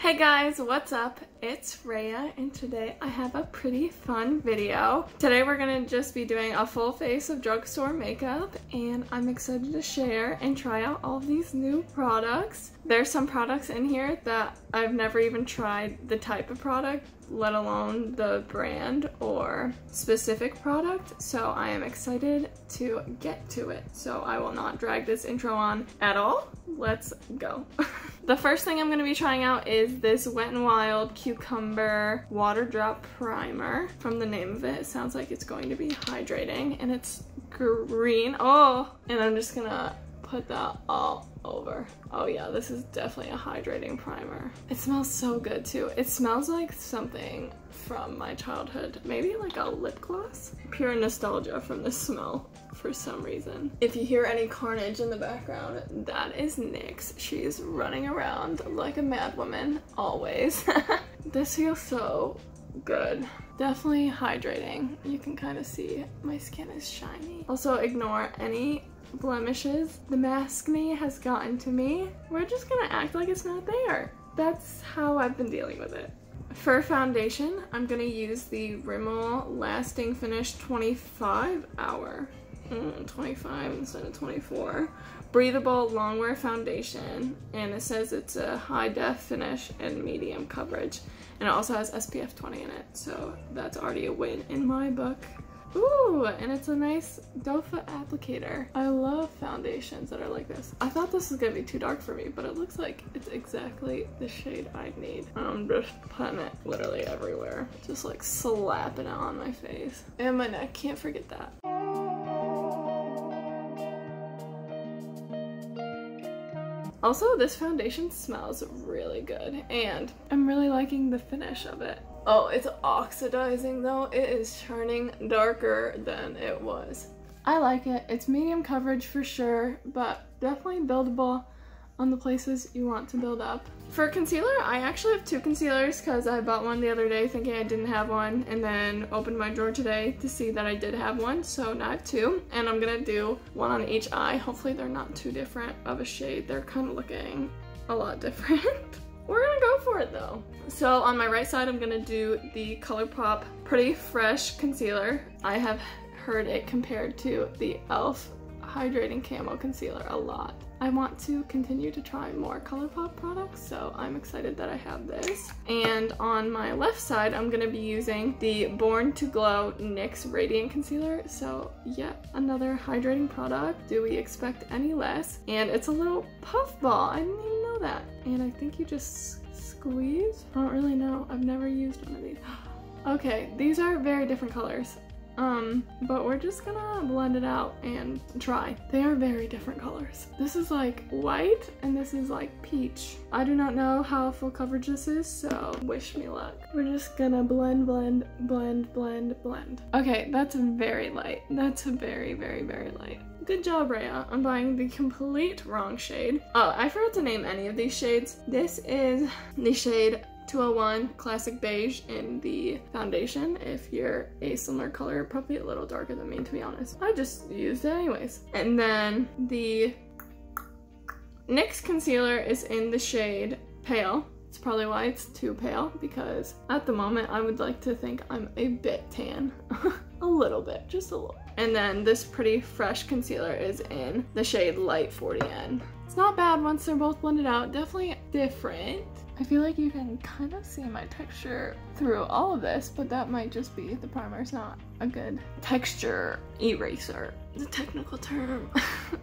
Hey guys, what's up? It's Raya and today I have a pretty fun video. Today we're gonna just be doing a full face of drugstore makeup and I'm excited to share and try out all these new products. There's some products in here that I've never even tried the type of product, let alone the brand or specific product, so I am excited to get to it. So I will not drag this intro on at all. Let's go. The first thing I'm going to be trying out is this Wet n Wild Cucumber Water Drop Primer. From the name of it, it sounds like it's going to be hydrating, and it's green. Oh, and I'm just gonna put that all over. Oh yeah, this is definitely a hydrating primer. It smells so good too. It smells like something from my childhood, maybe like a lip gloss. Pure nostalgia from the smell for some reason. If you hear any carnage in the background, that is Nyx. She's running around like a mad woman, always. This feels so good. Definitely hydrating. You can kind of see my skin is shiny. Also ignore any blemishes. The maskne has gotten to me. We're just gonna act like it's not there. That's how I've been dealing with it. For foundation, I'm gonna use the Rimmel Lasting Finish 25 hour. 25 instead of 24. Breathable longwear foundation, and it says it's a high def finish and medium coverage, and it also has SPF 20 in it, so that's already a win in my book. Ooh, and it's a nice doe foot applicator. I love foundations that are like this. I thought this was gonna be too dark for me, but it looks like it's exactly the shade I need. I'm just putting it literally everywhere, just like slapping it on my face and my neck. Can't forget that. Also, this foundation smells really good, and I'm really liking the finish of it. Oh, it's oxidizing though. It is turning darker than it was. I like it. It's medium coverage for sure, but definitely buildable on the places you want to build up. For concealer, I actually have two concealers because I bought one the other day thinking I didn't have one, and then opened my drawer today to see that I did have one, so now I have two, and I'm gonna do one on each eye. Hopefully they're not too different of a shade. They're kind of looking a lot different. We're gonna go for it though. So on my right side, I'm gonna do the Colourpop Pretty Fresh Concealer. I have heard it compared to the e.l.f. Hydrating Camo Concealer a lot. I want to continue to try more Colourpop products, so I'm excited that I have this. And on my left side, I'm gonna be using the Born to Glow NYX Radiant Concealer. So yet another hydrating product. Do we expect any less? And it's a little puff ball. I didn't even know that. And I think you just squeeze? I don't really know. I've never used one of these. Okay, these are very different colors. But we're just gonna blend it out and try. They are very different colors. This is like white and this is like peach. I do not know how full coverage this is, so wish me luck. We're just gonna blend, blend, blend, blend, blend. Okay, that's very light. That's very, very, very light. Good job, Raya. I'm buying the complete wrong shade. Oh, I forgot to name any of these shades. This is the shade 201 Classic Beige in the foundation. If you're a similar color, probably a little darker than me, to be honest. I just used it anyways. And then the NYX concealer is in the shade Pale. It's probably why it's too pale, because at the moment I would like to think I'm a bit tan. A little bit, just a little. And then this Pretty Fresh concealer is in the shade Light 40N. It's not bad once they're both blended out. Definitely different. I feel like you can kind of see my texture through all of this, but that might just be the primer's not a good texture eraser. The technical term.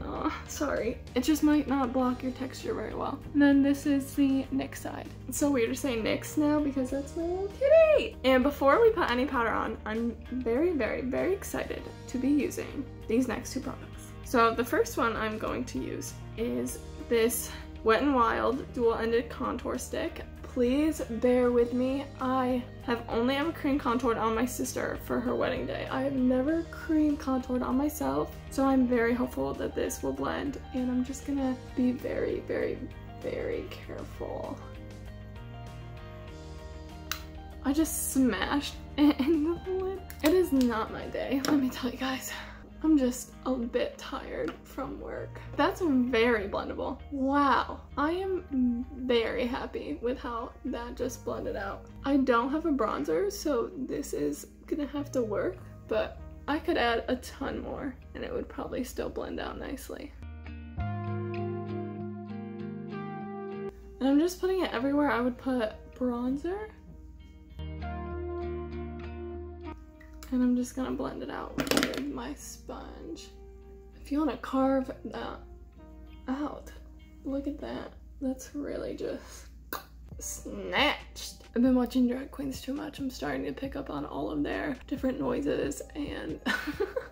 Oh, sorry. It just might not block your texture very well. And then this is the NYX side. It's so weird to say NYX now because that's my little kitty. And before we put any powder on, I'm very, very, very excited to be using these next two products. So the first one I'm going to use is this Wet n Wild dual-ended contour stick. Please bear with me. I have only ever cream contoured on my sister for her wedding day. I have never cream contoured on myself, so I'm very hopeful that this will blend, and I'm just gonna be very, very, very careful. I just smashed it in the lid. It is not my day, let me tell you guys. I'm just a bit tired from work. That's very blendable. Wow, I am very happy with how that just blended out. I don't have a bronzer, so this is gonna have to work, but I could add a ton more and it would probably still blend out nicely. And I'm just putting it everywhere I would put bronzer. And I'm just gonna blend it out with my sponge. If you wanna carve that out, look at that. That's really just snatched. I've been watching drag queens too much. I'm starting to pick up on all of their different noises and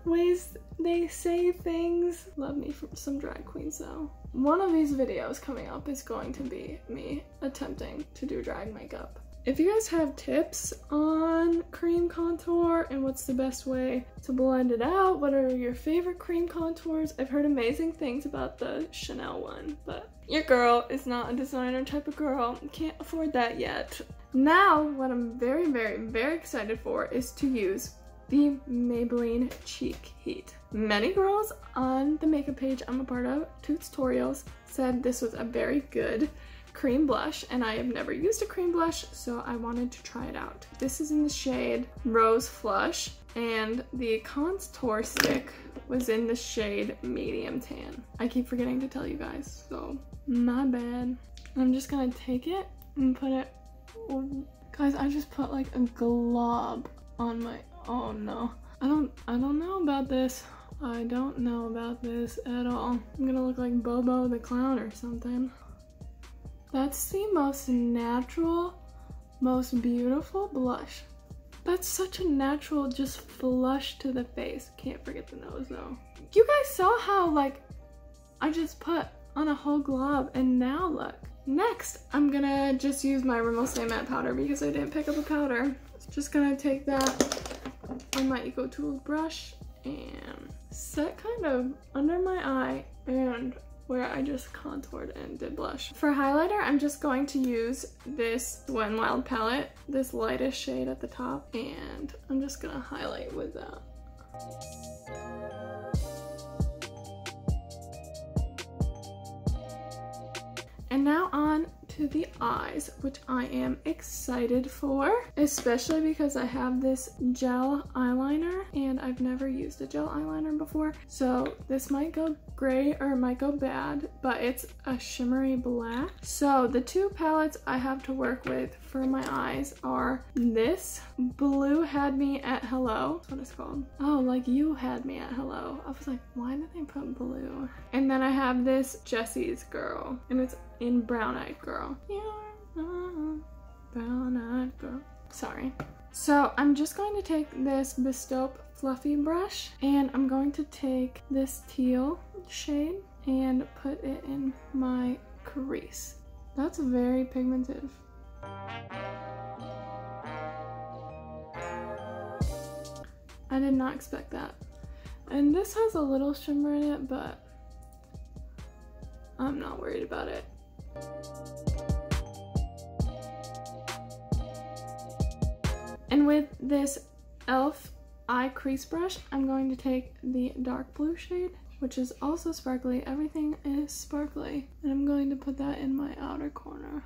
ways they say things. Love me from some drag queens though. One of these videos coming up is going to be me attempting to do drag makeup. If you guys have tips on cream contour and what's the best way to blend it out, what are your favorite cream contours? I've heard amazing things about the Chanel one, but your girl is not a designer type of girl. Can't afford that yet. Now, what I'm very, very, very excited for is to use the Maybelline Cheek Heat. Many girls on the makeup page I'm a part of, tutorials, said this was a very good cream blush, and I have never used a cream blush, so I wanted to try it out. This is in the shade Rose Flush, and the contour stick was in the shade Medium Tan. I keep forgetting to tell you guys, so my bad. I'm just gonna take it and put it, guys, I just put like a glob on my, oh no. I don't know about this. I don't know about this at all. I'm gonna look like Bobo the Clown or something. That's the most natural, most beautiful blush. That's such a natural, just flush to the face. Can't forget the nose though. You guys saw how like I just put on a whole glob, and now look. Next, I'm gonna just use my Rimmel Stay Matte powder because I didn't pick up a powder. Just gonna take that on my Eco Tools brush and set kind of under my eye and where I just contoured and did blush. For highlighter, I'm just going to use this Wet n Wild palette, this lightest shade at the top, and I'm just gonna highlight with that. And now on to the eyes, which I am excited for, especially because I have this gel eyeliner and I've never used a gel eyeliner before. So this might go gray or it might go bad, but it's a shimmery black. So the two palettes I have to work with for my eyes are this Blue Had Me at Hello. That's what it's called. Oh, like You Had Me at Hello. I was like, why did they put blue? And then I have this Jessie's Girl, and it's in Brown Eyed Girl. Brown Eyed Girl. Sorry. So I'm just going to take this Bestoup fluffy brush, and I'm going to take this teal shade and put it in my crease. That's very pigmented. I did not expect that. And this has a little shimmer in it, but I'm not worried about it. And with this e.l.f. eye crease brush, I'm going to take the dark blue shade, which is also sparkly. Everything is sparkly. And I'm going to put that in my outer corner.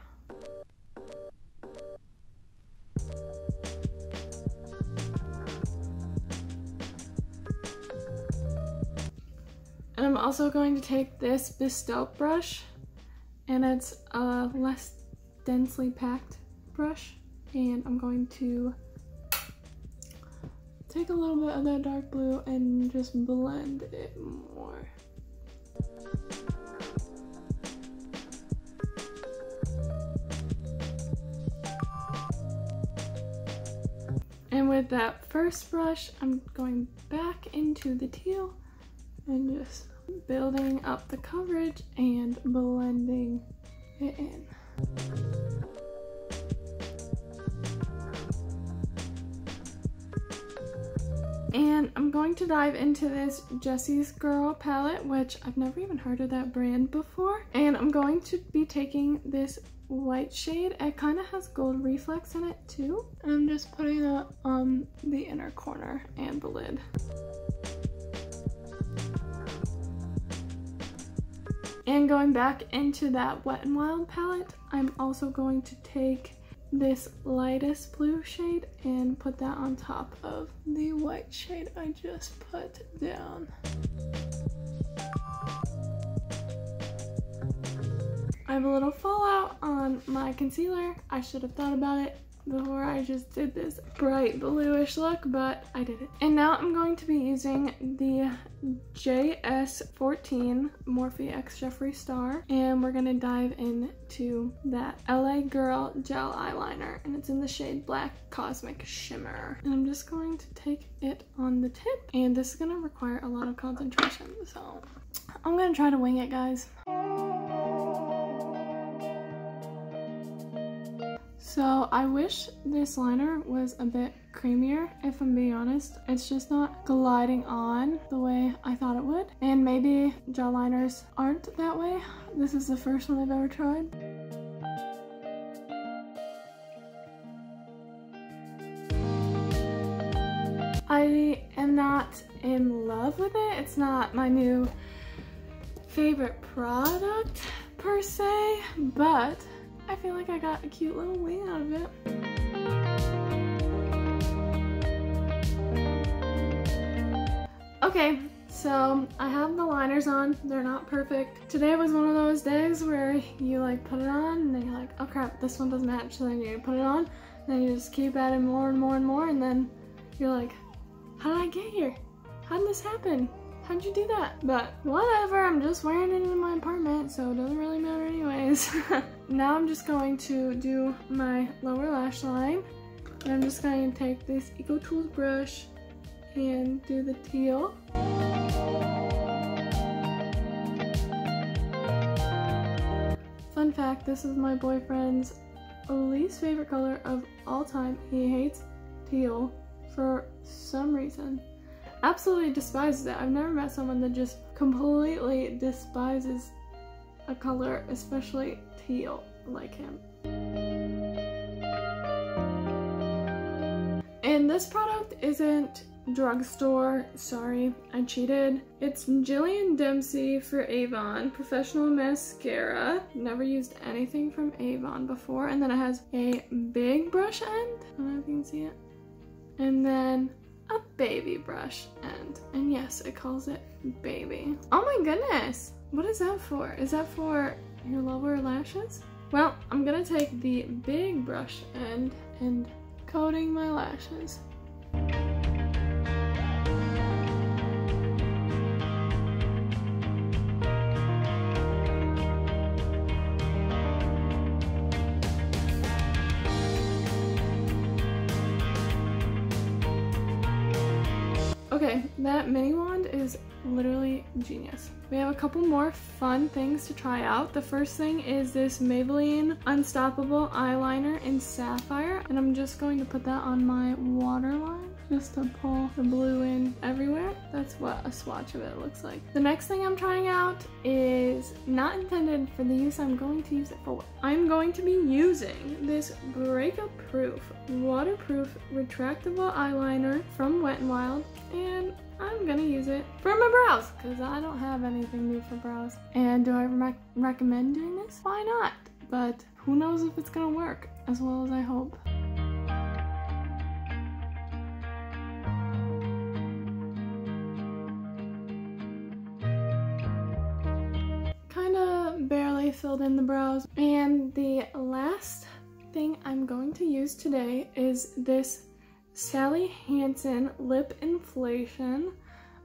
And I'm also going to take this Bestoup brush, and it's a less densely packed brush, and I'm going to take a little bit of that dark blue and just blend it more. And with that first brush, I'm going back into the teal and just building up the coverage and blending it in. And I'm going to dive into this Jessie's Girl palette, which I've never even heard of that brand before. And I'm going to be taking this white shade. It kind of has gold reflex in it too. And I'm just putting it on the inner corner and the lid. And going back into that Wet n Wild palette, I'm also going to take this lightest blue shade and put that on top of the white shade I just put down. I have a little fallout on my concealer. I should have thought about it before I just did this bright bluish look, but I did it. And now I'm going to be using the JS14 Morphe X Jeffree Star, and we're gonna dive into that LA Girl gel eyeliner, and it's in the shade Black Cosmic Shimmer. And I'm just going to take it on the tip, and this is gonna require a lot of concentration, so I'm gonna try to wing it, guys. So I wish this liner was a bit creamier, if I'm being honest. It's just not gliding on the way I thought it would. And maybe gel liners aren't that way. This is the first one I've ever tried. I am not in love with it. It's not my new favorite product per se, but I feel like I got a cute little wing out of it. Okay, so I have the liners on. They're not perfect. Today was one of those days where you like put it on and then you're like, oh crap, this one doesn't match. So then you put it on, and then you just keep adding more and more and more, and then you're like, how did I get here? How did this happen? How'd you do that? But whatever, I'm just wearing it in my apartment, so it doesn't really matter anyways. Now I'm just going to do my lower lash line. And I'm just going to take this Eco Tools brush and do the teal. Fun fact, this is my boyfriend's least favorite color of all time. He hates teal for some reason. Absolutely despises it. I've never met someone that just completely despises a color, especially teal, like him. And this product isn't drugstore, sorry, I cheated. It's Jillian Dempsey for Avon Professional Mascara. Never used anything from Avon before. And then it has a big brush end. I don't know if you can see it. And then a baby brush end. And yes, it calls it baby. Oh my goodness! What is that for? Is that for your lower lashes? Well, I'm gonna take the big brush end and coating my lashes. Okay, that mini wand is literally genius. We have a couple more fun things to try out. The first thing is this Maybelline Unstoppable eyeliner in Sapphire, and I'm just going to put that on my waterline just to pull the blue in everywhere. That's what a swatch of it looks like. The next thing I'm trying out is not intended for the use I'm going to use it for. I'm going to be using this breakup proof, waterproof, retractable eyeliner from Wet n Wild, and I'm gonna use it for my brows because I don't have anything new for brows. And do I recommend doing this? Why not? But who knows if it's gonna work as well as I hope. Kinda barely filled in the brows. And the last thing I'm going to use today is this Sally Hansen Lip Inflation.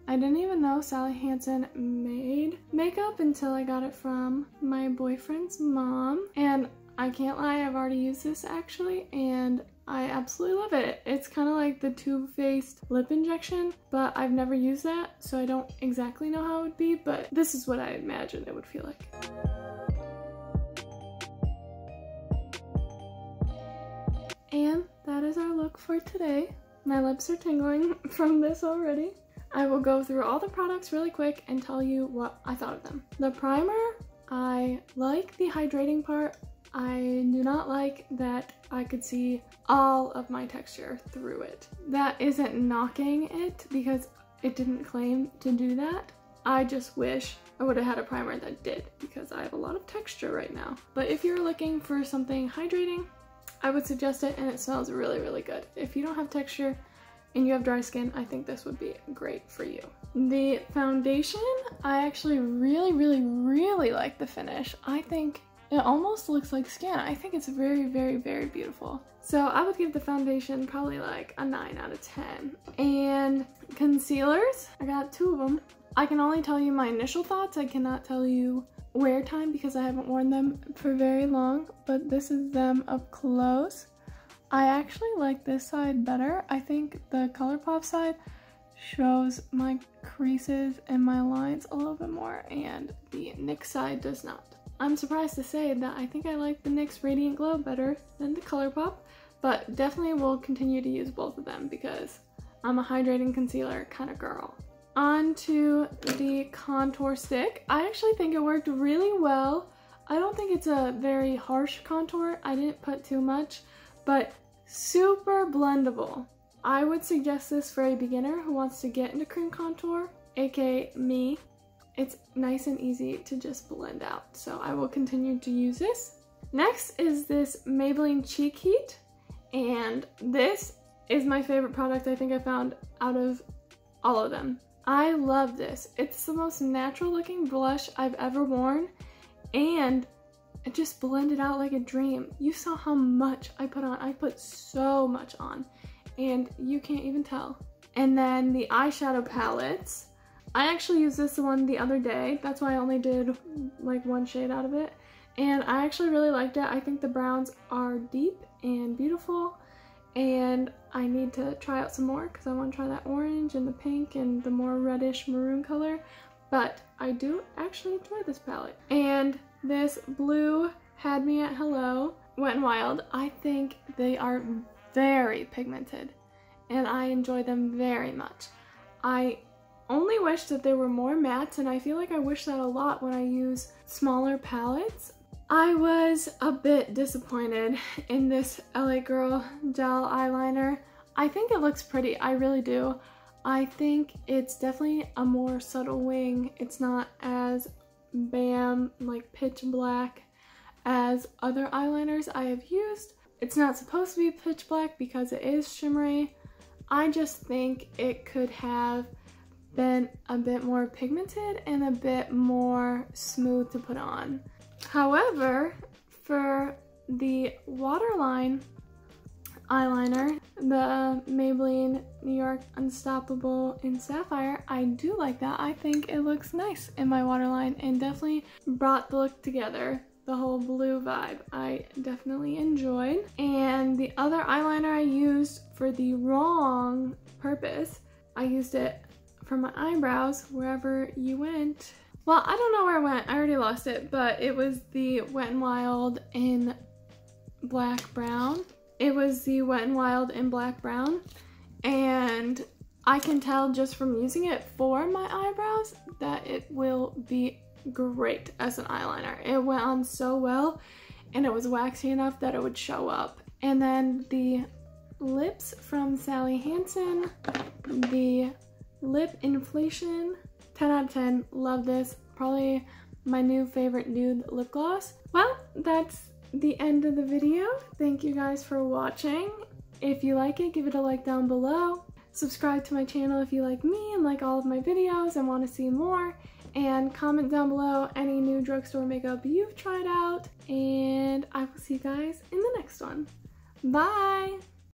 I didn't even know Sally Hansen made makeup until I got it from my boyfriend's mom. And I can't lie, I've already used this actually, and I absolutely love it. It's kind of like the Too Faced lip injection, but I've never used that, so I don't exactly know how it would be, but this is what I imagine it would feel like. And that is our look for today. My lips are tingling from this already. I will go through all the products really quick and tell you what I thought of them. The primer, I like the hydrating part. I do not like that I could see all of my texture through it. That isn't knocking it because it didn't claim to do that. I just wish I would have had a primer that did, because I have a lot of texture right now. But if you're looking for something hydrating, I would suggest it, and it smells really, really good. If you don't have texture and you have dry skin, I think this would be great for you. The foundation, I actually really, really, really like the finish. I think it almost looks like skin. I think it's very, very, very beautiful. So I would give the foundation probably like a 9 out of 10. And concealers, I got 2 of them. I can only tell you my initial thoughts. I cannot tell you wear time because I haven't worn them for very long, but this is them up close. I actually like this side better. I think the Colourpop side shows my creases and my lines a little bit more, and the NYX side does not. I'm surprised to say that I think I like the NYX Radiant Glow better than the Colourpop, but definitely will continue to use both of them because I'm a hydrating concealer kind of girl. On to the contour stick. I actually think it worked really well. I don't think it's a very harsh contour. I didn't put too much, but super blendable. I would suggest this for a beginner who wants to get into cream contour, aka me. It's nice and easy to just blend out, so I will continue to use this. Next is this Maybelline Cheek Heat, and this is my favorite product I think I found out of all of them. I love this. It's the most natural looking blush I've ever worn, and it just blended out like a dream. You saw how much I put on. I put so much on, and you can't even tell. And then the eyeshadow palettes. I actually used this one the other day. That's why I only did like 1 shade out of it. And I actually really liked it. I think the browns are deep and beautiful, and I need to try out some more because I want to try that orange and the pink and the more reddish maroon color. But I do actually enjoy this palette. And this blue Had Me at Hello, Wet n Wild. I think they are very pigmented and I enjoy them very much. I only wish that they were more mattes, and I feel like I wish that a lot when I use smaller palettes. I was a bit disappointed in this LA Girl gel eyeliner. I think it looks pretty, I really do. I think it's definitely a more subtle wing. It's not as bam, like pitch black as other eyeliners I have used. It's not supposed to be pitch black because it is shimmery. I just think it could have been a bit more pigmented and a bit more smooth to put on. However, for the waterline eyeliner, the Maybelline New York Unstoppable in Sapphire, I do like that. I think it looks nice in my waterline and definitely brought the look together. The whole blue vibe I definitely enjoyed. And the other eyeliner I used for the wrong purpose, I used it for my eyebrows, wherever you went. Well, I don't know where it went, I already lost it, but it was the Wet n Wild in black brown. It was the Wet n Wild in black brown, and I can tell just from using it for my eyebrows that it will be great as an eyeliner. It went on so well, and it was waxy enough that it would show up. And then the lips from Sally Hansen, the Lip Inflation, 10 out of 10, love this. Probably my new favorite nude lip gloss. Well, that's the end of the video. Thank you guys for watching. If you like it, give it a like down below. Subscribe to my channel if you like me and like all of my videos and want to see more. And comment down below any new drugstore makeup you've tried out. And I will see you guys in the next one. Bye!